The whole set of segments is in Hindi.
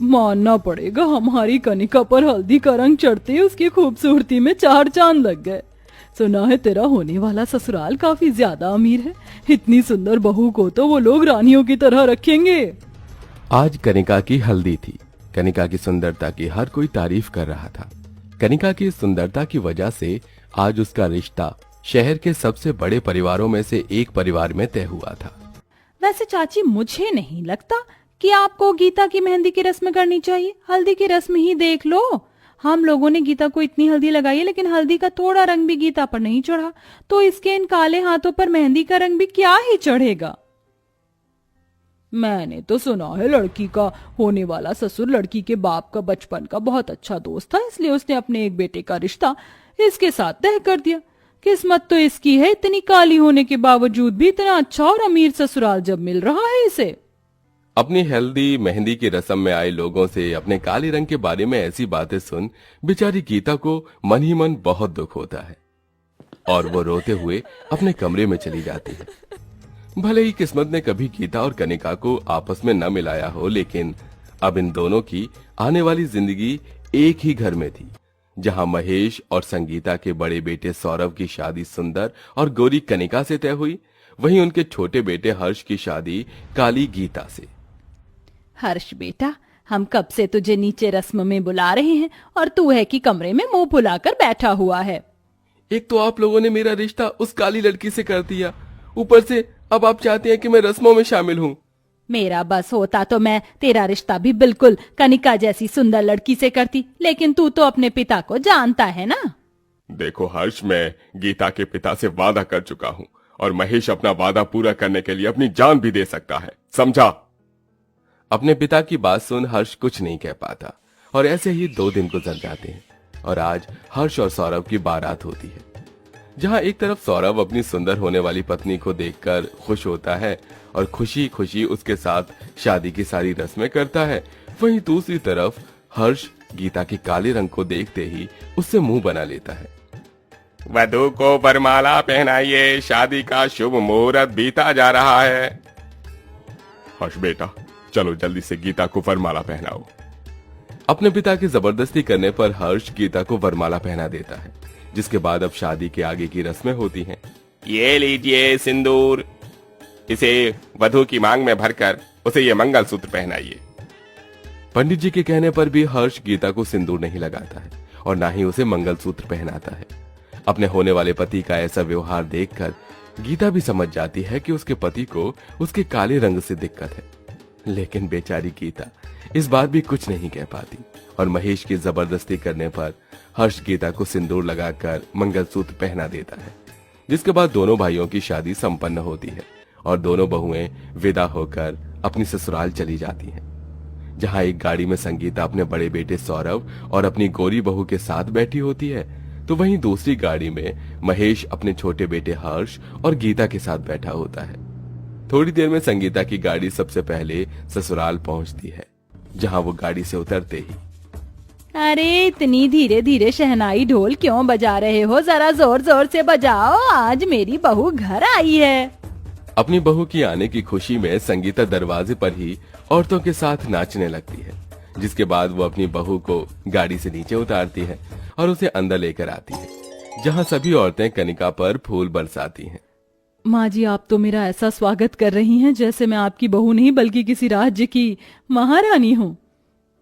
मानना पड़ेगा, हमारी कनिका पर हल्दी का रंग चढ़ते ही उसकी खूबसूरती में चार चांद लग गए। सुना है तेरा होने वाला ससुराल काफी ज्यादा अमीर है। इतनी सुंदर बहू को तो वो लोग रानियों की तरह रखेंगे। आज कनिका की हल्दी थी। कनिका की सुंदरता की हर कोई तारीफ कर रहा था। कनिका की सुंदरता की वजह से आज उसका रिश्ता शहर के सबसे बड़े परिवारों में से एक परिवार में तय हुआ था। वैसे चाची, मुझे नहीं लगता कि आपको गीता की मेहंदी की रस्म करनी चाहिए। हल्दी की रस्म ही देख लो। हम लोगों ने गीता को इतनी हल्दी लगाई है, लेकिन हल्दी का थोड़ा रंग भी गीता पर नहीं चढ़ा, तो इसके इन काले हाथों पर मेहंदी का रंग भी क्या ही चढ़ेगा। मैंने तो सुना है लड़की का होने वाला ससुर लड़की के बाप का बचपन का बहुत अच्छा दोस्त था, इसलिए उसने अपने एक बेटे का रिश्ता इसके साथ तय कर दिया। किस्मत तो इसकी है, इतनी काली होने के बावजूद भी इतना अच्छा और अमीर ससुराल जब मिल रहा है इसे। अपनी हल्दी मेहंदी की रस्म में आए लोगों से अपने काले रंग के बारे में ऐसी बातें सुन बेचारी गीता को मन ही मन बहुत दुख होता है और वो रोते हुए अपने कमरे में चली जाती है। भले ही किस्मत ने कभी गीता और कनिका को आपस में न मिलाया हो, लेकिन अब इन दोनों की आने वाली जिंदगी एक ही घर में थी, जहां महेश और संगीता के बड़े बेटे सौरव की शादी सुंदर और गोरी कनिका से तय हुई, वहीं उनके छोटे बेटे हर्ष की शादी काली गीता से। हर्ष बेटा, हम कब से तुझे नीचे रस्म में बुला रहे हैं और तू है कि कमरे में मुंह फुलाकर बैठा हुआ है। एक तो आप लोगों ने मेरा रिश्ता उस काली लड़की से कर दिया, ऊपर से अब आप चाहते हैं कि मैं रस्मों में शामिल हूँ। मेरा बस होता तो मैं तेरा रिश्ता भी बिल्कुल कनिका जैसी सुंदर लड़की से करती, लेकिन तू तो अपने पिता को जानता है ना। देखो हर्ष, मैं गीता के पिता से वादा कर चुका हूँ और महेश अपना वादा पूरा करने के लिए अपनी जान भी दे सकता है, समझा? अपने पिता की बात सुन हर्ष कुछ नहीं कह पाता और ऐसे ही 2 दिन गुजर जाते हैं और आज हर्ष और सौरभ की बारात होती है, जहां एक तरफ सौरभ अपनी सुंदर होने वाली पत्नी को देखकर खुश होता है और खुशी खुशी उसके साथ शादी की सारी रस्में करता है, वहीं दूसरी तरफ हर्ष गीता के काले रंग को देखते ही उससे मुंह बना लेता है। वधू को वरमाला पहनाइए, शादी का शुभ मुहूर्त बीता जा रहा है। हर्ष बेटा, चलो जल्दी से गीता को वरमाला पहनाओ। अपने पिता की जबरदस्ती करने पर हर्ष गीता को वरमाला पहना देता है, जिसके बाद अब शादी के आगे की रस्में होती हैं। ये लीजिए सिंदूर, इसे वधू की मांग में भरकर उसे ये मंगलसूत्र पहनाइए। पंडित जी के कहने पर भी हर्ष गीता को सिंदूर नहीं लगाता है और ना ही उसे मंगलसूत्र पहनाता है। अपने होने वाले पति का ऐसा व्यवहार देखकर गीता भी समझ जाती है कि उसके पति को उसके काले रंग से दिक्कत है, लेकिन बेचारी गीता इस बात भी कुछ नहीं कह पाती और महेश की जबरदस्ती करने पर हर्ष गीता को सिंदूर लगाकर मंगलसूत्र पहना देता है, जिसके बाद दोनों भाइयों की शादी संपन्न होती है और दोनों बहुएं विदा होकर अपनी ससुराल चली जाती हैं, जहां एक गाड़ी में संगीता अपने बड़े बेटे सौरभ और अपनी गोरी बहू के साथ बैठी होती है, तो वहीं दूसरी गाड़ी में महेश अपने छोटे बेटे हर्ष और गीता के साथ बैठा होता है। थोड़ी देर में संगीता की गाड़ी सबसे पहले ससुराल पहुंचती है, जहां वो गाड़ी से उतरते ही, अरे इतनी धीरे धीरे शहनाई ढोल क्यों बजा रहे हो, जरा जोर जोर से बजाओ, आज मेरी बहू घर आई है। अपनी बहू की आने की खुशी में संगीता दरवाजे पर ही औरतों के साथ नाचने लगती है, जिसके बाद वो अपनी बहू को गाड़ी से नीचे उतारती है और उसे अंदर लेकर आती है, जहां सभी औरतें कनिका पर फूल बरसाती हैं। माँ जी, आप तो मेरा ऐसा स्वागत कर रही हैं जैसे मैं आपकी बहू नहीं बल्कि किसी राज्य की महारानी हूँ।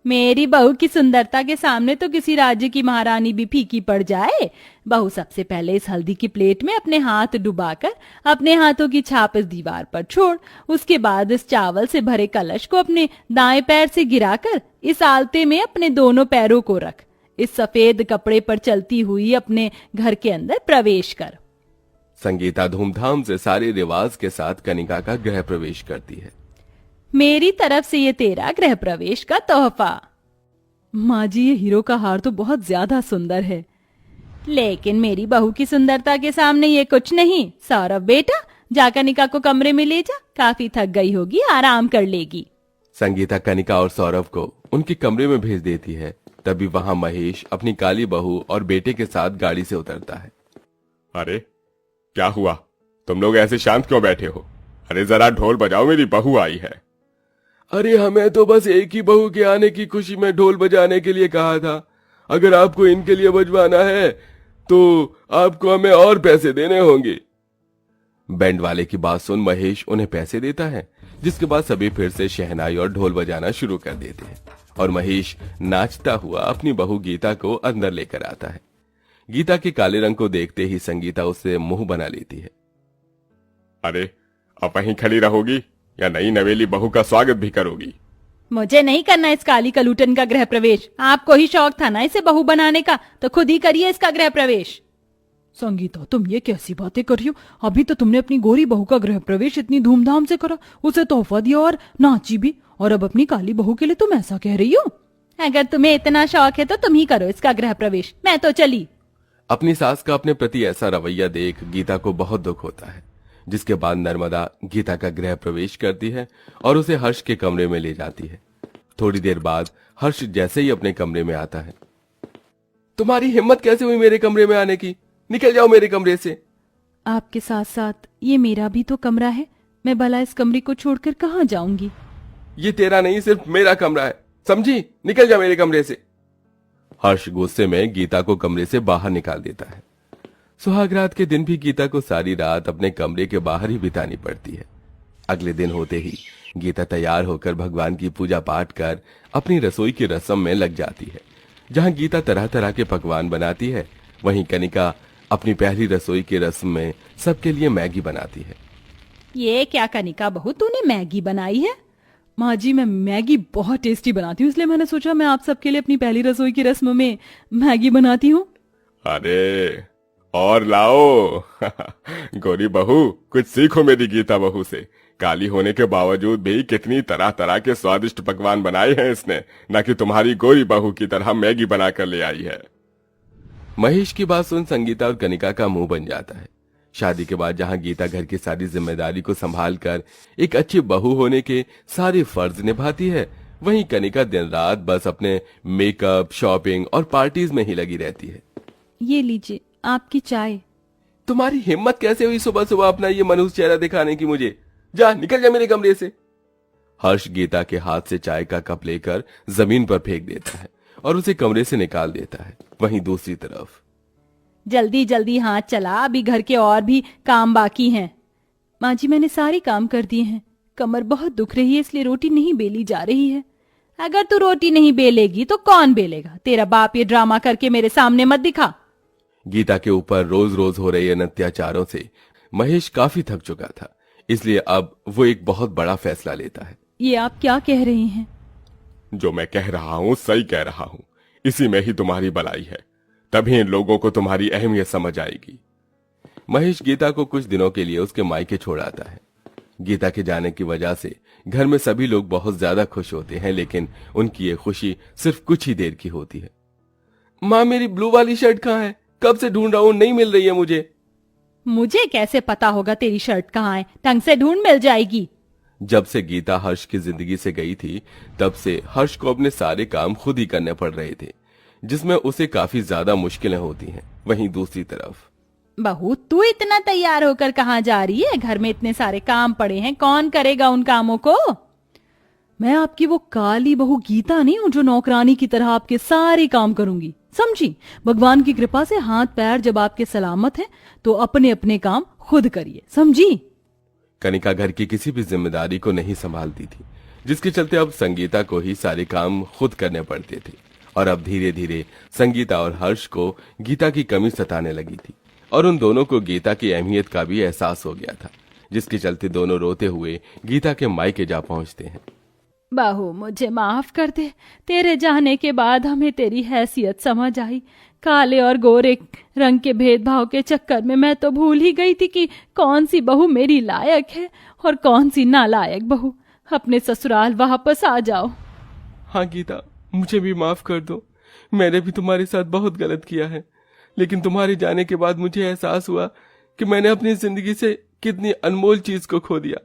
मेरी बहू की सुंदरता के सामने तो किसी राज्य की महारानी भी फीकी पड़ जाए। बहू सबसे पहले इस हल्दी की प्लेट में अपने हाथ डुबाकर अपने हाथों की छाप इस दीवार पर छोड़, उसके बाद इस चावल से भरे कलश को अपने दाएं पैर से गिराकर इस आलते में अपने दोनों पैरों को रख, इस सफेद कपड़े पर चलती हुई अपने घर के अंदर प्रवेश कर। संगीता धूमधाम से सारे रिवाज के साथ कनिका का गृह प्रवेश करती है। मेरी तरफ से ये तेरा गृह प्रवेश का तोहफा। माँ जी, ये हीरो का हार तो बहुत ज्यादा सुंदर है, लेकिन मेरी बहू की सुंदरता के सामने ये कुछ नहीं। सौरभ बेटा, जा कनिका को कमरे में ले जा, काफी थक गई होगी, आराम कर लेगी। संगीता कनिका और सौरभ को उनके कमरे में भेज देती है। तभी वहां महेश अपनी काली बहू और बेटे के साथ गाड़ी से उतरता है। अरे क्या हुआ, तुम लोग ऐसे शांत क्यों बैठे हो? अरे जरा ढोल बजाओ, मेरी बहू आई है। अरे हमें तो बस एक ही बहू के आने की खुशी में ढोल बजाने के लिए कहा था। अगर आपको इनके लिए बजवाना है तो आपको हमें और पैसे देने होंगे। बैंड वाले की बात सुन महेश उन्हें पैसे देता है, जिसके बाद सभी फिर से शहनाई और ढोल बजाना शुरू कर देते हैं और महेश नाचता हुआ अपनी बहू गीता को अंदर लेकर आता है। गीता के काले रंग को देखते ही संगीता उससे मुंह बना लेती है। अरे अब वहीं खड़ी रहोगी या नई नवेली बहू का स्वागत भी करोगी? मुझे नहीं करना इस काली कलूटन का गृह प्रवेश। आपको ही शौक था ना इसे बहू बनाने का, तो खुद ही करिए इसका गृह प्रवेश। संगीता, तुम ये कैसी बातें कर रही हो? अभी तो तुमने अपनी गोरी बहू का गृह प्रवेश इतनी धूमधाम से करा, उसे तोहफा दिया और नाची भी, और अब अपनी काली बहू के लिए तुम ऐसा कह रही हो? अगर तुम्हें इतना शौक है तो तुम ही करो इसका गृह प्रवेश, मैं तो चली। अपनी सास का अपने प्रति ऐसा रवैया देख गीता को बहुत दुख होता है, जिसके बाद नर्मदा गीता का गृह प्रवेश करती है और उसे हर्ष के कमरे में ले जाती है। थोड़ी देर बाद हर्ष जैसे ही अपने कमरे में आता है, तुम्हारी हिम्मत कैसे हुई मेरे कमरे में आने की? निकल जाओ मेरे कमरे से। आपके साथ साथ ये मेरा भी तो कमरा है, मैं भला इस कमरे को छोड़कर कहाँ जाऊंगी? ये तेरा नहीं, सिर्फ मेरा कमरा है, समझी? निकल जा मेरे कमरे से। हर्ष गुस्से में गीता को कमरे से बाहर निकाल देता है। सुहागरात के दिन भी गीता को सारी रात अपने कमरे के बाहर ही बितानी पड़ती है। अगले दिन होते ही गीता तैयार होकर भगवान की पूजा पाठ कर अपनी रसोई की रस्म में लग जाती है। जहां गीता तरह तरह के पकवान बनाती है, वहीं कनिका अपनी पहली रसोई की रस्म में सबके लिए मैगी बनाती है। ये क्या कनिका बहू, तूने मैगी बनाई है? माँ जी, मैं मैगी बहुत टेस्टी बनाती हूँ, इसलिए मैंने सोचा मैं आप सबके लिए अपनी पहली रसोई की रस्म में मैगी बनाती हूँ। अरे और लाओ गोरी बहू, कुछ सीखो मेरी गीता बहू से। काली होने के बावजूद भी कितनी तरह तरह के स्वादिष्ट पकवान बनाए हैं इसने, न कि तुम्हारी गोरी बहू की तरह मैगी बनाकर ले आई है। महेश की बात सुन संगीता और कनिका का मुंह बन जाता है। शादी के बाद जहां गीता घर की सारी जिम्मेदारी को संभाल कर एक अच्छी बहू होने के सारे फर्ज निभाती है, वहीं कनिका दिन रात बस अपने मेकअप, शॉपिंग और पार्टीज में ही लगी रहती है। ये लीजिए आपकी चाय। तुम्हारी हिम्मत कैसे हुई सुबह सुबह अपना ये मनहूस चेहरा दिखाने की मुझे? जा, निकल जा मेरे कमरे से। हर्ष गीता के हाथ से चाय का कप लेकर जमीन पर फेंक देता है और उसे कमरे से निकाल देता है। वहीं दूसरी तरफ, जल्दी जल्दी हाथ चला, अभी घर के और भी काम बाकी हैं। माँ जी, मैंने सारे काम कर दिए हैं, कमर बहुत दुख रही है इसलिए रोटी नहीं बेली जा रही है। अगर तू रोटी नहीं बेलेगी तो कौन बेलेगा? तेरा बाप ये ड्रामा करके मेरे सामने मत दिखा। गीता के ऊपर रोज रोज हो रहे इन अत्याचारों से महेश काफी थक चुका था, इसलिए अब वो एक बहुत बड़ा फैसला लेता है। ये आप क्या कह रहे हैं? जो मैं कह रहा हूँ सही कह रहा हूँ, इसी में ही तुम्हारी भलाई है, तभी इन लोगों को तुम्हारी अहमियत समझ आएगी। महेश गीता को कुछ दिनों के लिए उसके मायके छोड़ आता है। गीता के जाने की वजह से घर में सभी लोग बहुत ज्यादा खुश होते हैं, लेकिन उनकी ये खुशी सिर्फ कुछ ही देर की होती है। माँ, मेरी ब्लू वाली शर्ट कहाँ है? कब से ढूंढ रहा हूँ, नहीं मिल रही है मुझे। मुझे कैसे पता होगा तेरी शर्ट कहाँ है? ढंग से ढूंढ, मिल जाएगी। जब से गीता हर्ष की जिंदगी से गई थी, तब से हर्ष को अपने सारे काम खुद ही करने पड़ रहे थे, जिसमें उसे काफी ज्यादा मुश्किलें होती हैं। वहीं दूसरी तरफ, बहू, तू इतना तैयार होकर कहाँ जा रही है? घर में इतने सारे काम पड़े हैं, कौन करेगा उन कामों को? मैं आपकी वो काली बहू गीता नहीं हूँ जो नौकरानी की तरह आपके सारे काम करूंगी, समझी? भगवान की कृपा से हाथ पैर जब आपके सलामत हैं, तो अपने अपने काम खुद करिए, समझी? कनिका घर की किसी भी जिम्मेदारी को नहीं संभालती थी, जिसके चलते अब संगीता को ही सारे काम खुद करने पड़ते थे। और अब धीरे धीरे संगीता और हर्ष को गीता की कमी सताने लगी थी और उन दोनों को गीता की अहमियत का भी एहसास हो गया था, जिसके चलते दोनों रोते हुए गीता के मायके जा पहुंचते हैं। बहू, मुझे माफ कर दे, तेरे जाने के बाद हमें तेरी हैसियत समझ आई। काले और गोरे रंग के भेदभाव के चक्कर में मैं तो भूल ही गई थी कि कौन सी बहू मेरी लायक है और कौन सी नालायक बहू। अपने ससुराल वापस आ जाओ। हाँ गीता, मुझे भी माफ कर दो, मैंने भी तुम्हारे साथ बहुत गलत किया है, लेकिन तुम्हारे जाने के बाद मुझे एहसास हुआ कि मैंने अपनी जिंदगी से कितनी अनमोल चीज को खो दिया।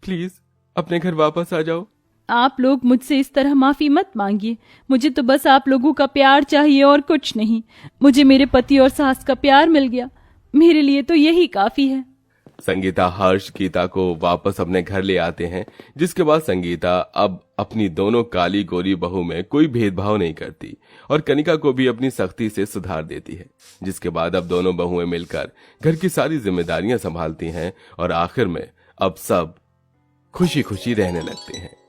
प्लीज अपने घर वापस आ जाओ। आप लोग मुझसे इस तरह माफी मत मांगिए, मुझे तो बस आप लोगों का प्यार चाहिए और कुछ नहीं। मुझे मेरे पति और सास का प्यार मिल गया, मेरे लिए तो यही काफी है। संगीता हर्ष गीता को वापस अपने घर ले आते हैं, जिसके बाद संगीता अब अपनी दोनों काली गोरी बहू में कोई भेदभाव नहीं करती और कनिका को भी अपनी सख्ती से सुधार देती है। जिसके बाद अब दोनों बहुएं मिलकर घर की सारी जिम्मेदारियां संभालती हैं और आखिर में अब सब खुशी खुशी रहने लगते हैं।